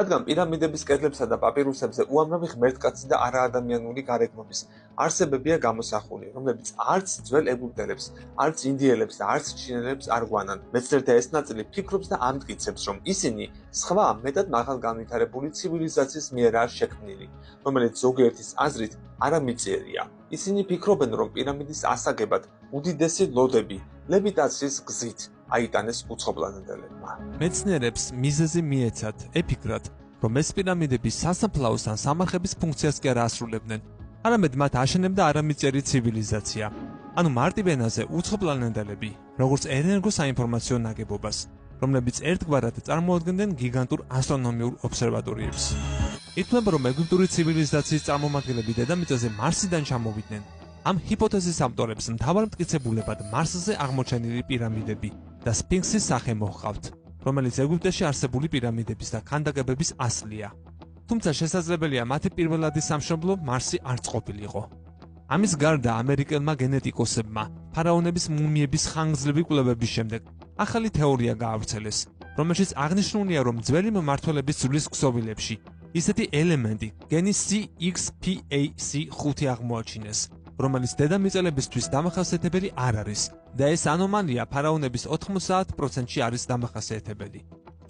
რადგან პირამიდების კედლებსა და პაპირუსებზე უამრავი ღმერთკაცი და არაადამიანური გარეგნობის არსებებია გამოსახული, რომლებიც არც ძველ ეგვიპტელებს, არც ინდიელებს და არც ჩინელებს არ გვანან. მეცნიერთა ეს ნაწილი ფიქრობს და ამტკიცებს, რომ ისინი სხვა მეტად მაღალგანვითარებული ცივილიზაციის მიერ არ შექმნილი, რომელიც ზოგიერთის აზრით არამიწიერია. ისინი ფიქრობენ, რომ პირამიდის ასაგებად უდიდესი ლოდები ლევიტაციის გზით აიტანეს უცხოპლანეტელებმა. მეცნიერებს მიზეზი მიეცათ, ეფიქრათ, რომ ეს პირამიდები სასაფლაოს ან სამარხების ფუნქციას კი არ ასრულებდნენ, არამედ მათ აშენებდა არამიწიერი ცივილიზაცია. ანუ მარტივ ენაზე უცხოპლანეტელები, როგორც ენერგო საინფორმაციო ნაგებობას, რომლებიც ერთგვარად წარმოადგენდნენ გიგანტურ ასტრონომიურ ობსერვატორიებს. ითვლება, რომ ეგვიპტური ცივილიზაციის წარმომადგენლები დედამიწაზე მარსიდან ჩამოვიდნენ. ამ ჰიპოთეზის ავტორებს მთავარ მტკიცებულებად მარსზე აღმოჩენილი პირამიდები და სფინქსის სახე მოჰყავთ, რომელიც ეგვიპტეში არსებული პირამიდების და ქანდაკებების ასლია. თუმცა შესაძლებელია მათი პირველადი სამშობლო მარსი არც ყოფილიყო. ამის გარდა ამერიკელმა გენეტიკოსებმა ფარაონების მუმიების ხანგრძლივი კვლევების შემდეგ ახალი თეორია გაავრცელეს, რომელშიც აღნიშნულია, რომ ძველი მმართველების ძვლის ქსოვილებში ისეთი ელემენტი გენი CXPAC5 აღმოაჩინეს, რომელიც დედამიწელებისთვის დამახასიათებელი არ არის და ეს ანომალია ფარაონების 90%-ში არის დამახასიათებელი.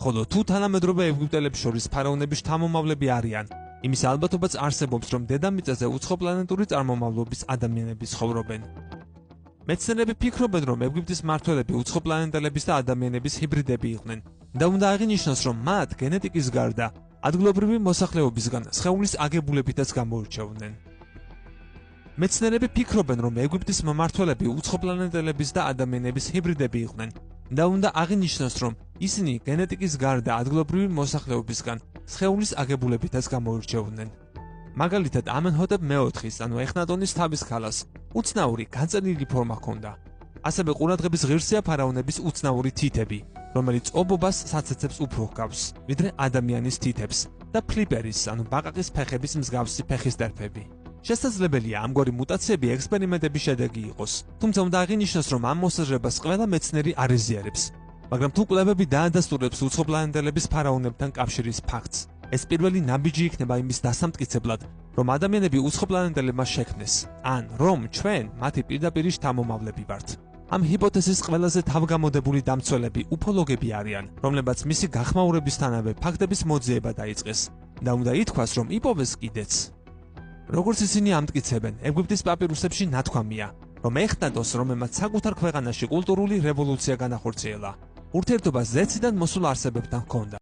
ხოლო თუ თანამედროვე ეგვიპტელებს შორის ფარაონები შთამომავლები არიან, იმის ალბათობაც არსებობს, რომ დედამიწაზე უცხოპლანეტური წარმომავლობის ადამიანები ცხოვრობენ. მეცნიერები ფიქრობენ, რომ ეგვიპტის მმართველები უცხოპლანეტელების და ადამიანების ჰიბრიდები იყვნენ და უნდა აღინიშნოს, რომ მათ გენეტიკის გარდა ადგილობრივი მოსახლეობისგან სხეულის აგებულებითაც გამოირჩეოდნენ. მეცნიერები ფიქრობენ, რომ ეგვიპტის მმართველები უცხოპლანეტელების და ადამიანების ჰიბრიდები იყვნენ და უნდა აღინიშნოს, რომ ისინი გენეტიკის გარდა ადგილობრივი მოსახლეობისგან სხეულის აგებულებითაც გამოირჩეოდნენ. მაგალითად, ამენჰოტეპ მეოთხის, ანუ ეხნატონის თავის ქალას უცნაური განწენილი ფორმა ჰქონდა. ასევე ყურადღების ღირსია ფარაონების უცნაური თითები, რომელიც ობობას საცეცებს უფრო ჰგავს, ვიდრე ადამიანის თითებს და ფლიპერის, ანუ ბაყაყის ფეხების მსგავსი ფეხის ტერფები. შესაძლებელია ამგვარი მუტაციები ექსპერიმენტების შედეგი იყოს, თუმცა უნდა აღინიშნოს, რომ ამ მოსაზრებას ყველა მეცნიერი არ ეზიარებს, მაგრამ თუ კვლევები დაადასტურებს უცხოპლანეტელების ფარაონებთან კავშირის ფაქტს, ეს პირველი ნაბიჯი იქნება იმის დასამტკიცებლად, რომ ადამიანები უცხოპლანეტელებმა შექმნეს, ან რომ ჩვენ მათი პირდაპირი შთამომავლები ვართ. ამ ჰიპოთეზის ყველაზე თავგამოდებული დამცველები უფოლოგები არიან, რომლებაც მისი გახმაურებისთანავე ფაქტების მოძიება დაიწყეს და უნდა ითქვას, რომ იპოვეს კიდეც. როგორც ისინი ამტკიცებენ, ეგვიპტის პაპირუსებში ნათქვამია, რომ ეხნატონს, რომელმაც საკუთარ ქვეყანაში კულტურული რევოლუცია განახორციელა, ურთიერთობა ზეციდან მოსულ არსებებთან ჰქონდა.